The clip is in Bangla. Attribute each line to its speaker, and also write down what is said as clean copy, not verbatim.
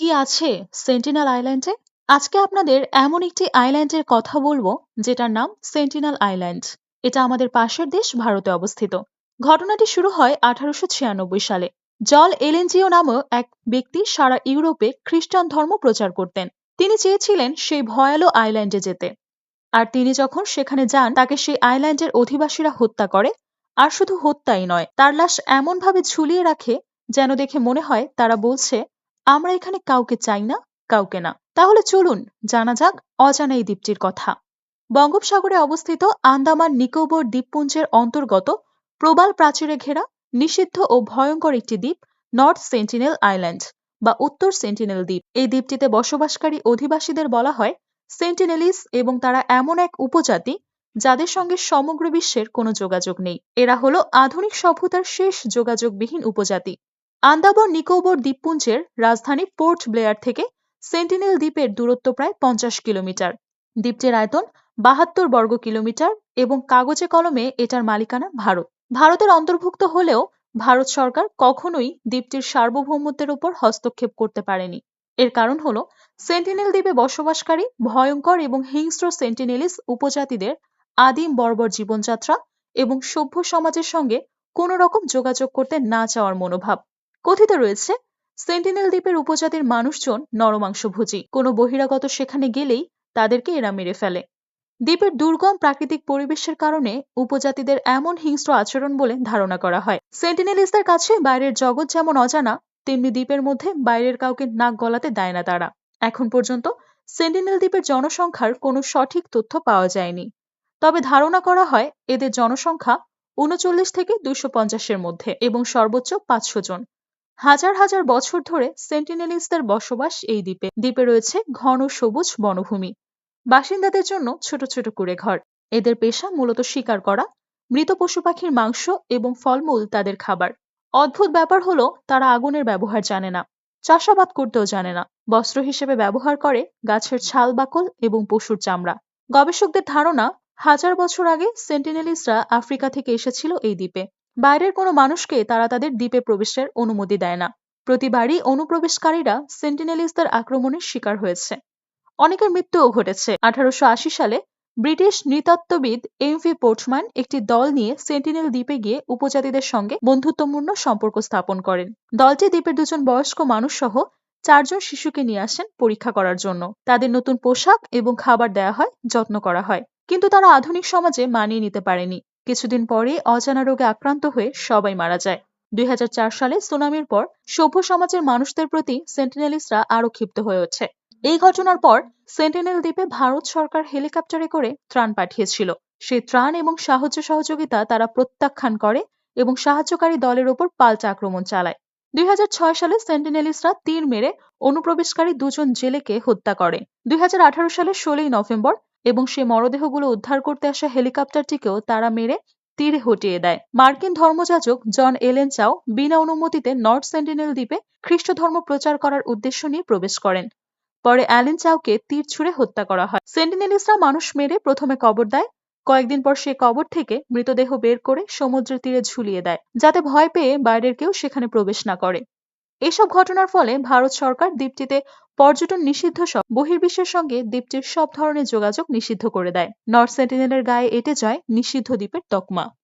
Speaker 1: কি আছে সেন্টিনেল আইল্যান্ডে? আজকে আপনাদের এমন একটি আইল্যান্ডের কথা বলবো যেটার নাম সেন্টিনেল আইল্যান্ড। এটা আমাদের পাশের দেশ ভারতে অবস্থিত। ঘটনাটি শুরু হয় 1896 সালে। জল এলেনজিও নামক এক ব্যক্তি সারা ইউরোপে খ্রিস্টান ধর্ম প্রচার করতেন। তিনি চেয়েছিলেন সেই ভয়ালো আইল্যান্ডে যেতে। আর তিনি যখন সেখানে যান তাকে সেই আইল্যান্ডের অধিবাসীরা হত্যা করে। আর শুধু হত্যাই নয়, তার লাশ এমনভাবে ঝুলিয়ে রাখে যেন দেখে মনে হয় তারা বলছে, আমরা এখানে কাউকে চাই না, কাউকে না। তাহলে চলুন জানা যাক অজানা এই দ্বীপটির কথা। বঙ্গোপসাগরে অবস্থিত আন্দামান নিকোবর দ্বীপপুঞ্জের অন্তর্গত প্রবাল প্রাচীরে ঘেরা নিষিদ্ধ ও ভয়ঙ্কর একটি দ্বীপ নর্থ সেন্টিনেল আইল্যান্ড বা উত্তর সেন্টিনেল দ্বীপ। এই দ্বীপটিতে বসবাসকারী অধিবাসীদের বলা হয় সেন্টিনেলিস এবং তারা এমন এক উপজাতি যাদের সঙ্গে সমগ্র বিশ্বের কোনো যোগাযোগ নেই। এরা হলো আধুনিক সভ্যতার শেষ যোগাযোগবিহীন উপজাতি। আন্দামান নিকোবর দ্বীপপুঞ্জের রাজধানী পোর্ট ব্লেয়ার থেকে সেন্টিনেল দ্বীপের দূরত্ব প্রায় 50 কিলোমিটার। দ্বীপটির আয়তন 72 বর্গ কিলোমিটার এবং কাগজে কলমে এটার মালিকানা ভারত। ভারতের অন্তর্ভুক্ত হলেও ভারত সরকার কখনোই দ্বীপটির সার্বভৌমত্বের উপর হস্তক্ষেপ করতে পারেনি। এর কারণ হলো সেন্টিনেল দ্বীপে বসবাসকারী ভয়ঙ্কর এবং হিংস্র সেন্টিনেলিস উপজাতিদের আদিম বর্বর জীবনযাত্রা এবং সভ্য সমাজের সঙ্গে কোনো রকম যোগাযোগ করতে না চাওয়ার মনোভাব। কথিত রয়েছে সেন্টিনেল দ্বীপের উপজাতির মানুষজন নরমাংসভোজী। কোনো বহিরাগত সেখানে গেলেই তাদেরকে এরা মেরে ফেলে। দ্বীপের দুর্গম প্রাকৃতিক পরিবেশের কারণে উপজাতিদের এমন হিংস্র আচরণ বলে ধারণা করা হয়। সেন্টিনেলিসদের কাছে বাইরের জগৎ যেমন অজানা, তেমনি দ্বীপের মধ্যে বাইরের কাউকে নাক গলাতে দেয় না তারা। এখন পর্যন্ত সেন্টিনেল দ্বীপের জনসংখ্যার কোনো সঠিক তথ্য পাওয়া যায়নি, তবে ধারণা করা হয় এদের জনসংখ্যা 39 থেকে 250-এর মধ্যে এবং সর্বোচ্চ 500 জন। হাজার হাজার বছর ধরে সেন্টিনেলিসদের বসবাস এই দ্বীপে। দ্বীপে রয়েছে ঘন সবুজ বনভূমি, বাসিন্দাদের জন্য ছোট ছোট কুঁড়ে ঘর। এদের পেশা মূলত শিকার করা, মৃত পশু পাখির মাংস এবং ফলমূল তাদের খাবার। অদ্ভুত ব্যাপার হলো তারা আগুনের ব্যবহার জানে না, চাষাবাদ করতেও জানে না। বস্ত্র হিসেবে ব্যবহার করে গাছের ছাল বাকল এবং পশুর চামড়া। গবেষকদের ধারণা, হাজার বছর আগে সেন্টিনেলিসরা আফ্রিকা থেকে এসেছিল এই দ্বীপে। বাইরের কোনো মানুষকে তারা তাদের দ্বীপে প্রবেশের অনুমতি দেয় না। প্রতিবারই অনুপ্রবেশকারীরা সেন্টিনেলিসদের আক্রমণের শিকার হয়েছে। অনেকের মৃত্যুও ঘটেছে। 1880 সালে ব্রিটিশ নৃতত্ত্ববিদ এমভি পোর্টম্যান একটি দল নিয়ে সেন্টিনেল দ্বীপে গিয়ে উপজাতিদের সঙ্গে বন্ধুত্বপূর্ণ সম্পর্ক স্থাপন করেন। দলটি দ্বীপের 2 জন বয়স্ক মানুষ সহ 4 জন শিশুকে নিয়ে আসেন পরীক্ষা করার জন্য। তাদের নতুন পোশাক এবং খাবার দেয়া হয়, যত্ন করা হয়, কিন্তু তারা আধুনিক সমাজে মানিয়ে নিতে পারেনি। কিছুদিন পরে অজানা রোগে আক্রান্ত হয়ে সবাই মারা যায়। 2004 সালে সুনামির পর সভ্য সমাজের মানুষদের প্রতি সেন্টিনেলিসরা আরো ক্ষিপ্ত হয়ে ওঠে। এই ঘটনার পর সেন্টিনেল দ্বীপে ভারত সরকার হেলিকপ্টারে করে ত্রাণ পাঠিয়েছিল। সেই ত্রাণ এবং সাহায্য সহযোগিতা তারা প্রত্যাখ্যান করে এবং সাহায্যকারী দলের ওপর পাল্টা আক্রমণ চালায়। 2006 সালে সেন্টিনেলিসরা তীর মেরে অনুপ্রবেশকারী 2 জন জেলেকে হত্যা করে। 2018 সালের 16 নভেম্বর এবং সেই মরদেহগুলো উদ্ধার করতে আসা হেলিকপ্টারটিকেও তারা মেরে তীরে হটিয়ে দেয়। মার্কিন ধর্মযাজক জন এলেন চাও বিনা অনুমতিতে নর্থ সেন্টিনেল দ্বীপে খ্রিস্ট ধর্ম প্রচার করার উদ্দেশ্য নিয়ে প্রবেশ করেন। পরে অ্যালেন চাওকে তীর ছুঁড়ে হত্যা করা হয়। সেন্টিনেলিসরা মানুষ মেরে প্রথমে কবর দেয়, কয়েকদিন পর সে কবর থেকে মৃতদেহ বের করে সমুদ্রের তীরে ঝুলিয়ে দেয়, যাতে ভয় পেয়ে বাইরের কেউ সেখানে প্রবেশ না করে। এসব ঘটনার ফলে ভারত সরকার দ্বীপটিতে পর্যটন নিষিদ্ধ সহ বহির্বিশ্বের সঙ্গে দ্বীপটির সব ধরনের যোগাযোগ নিষিদ্ধ করে দেয়। নর্থ সেন্টিনেলের গায়ে এঁটে যায় নিষিদ্ধ দ্বীপের তকমা।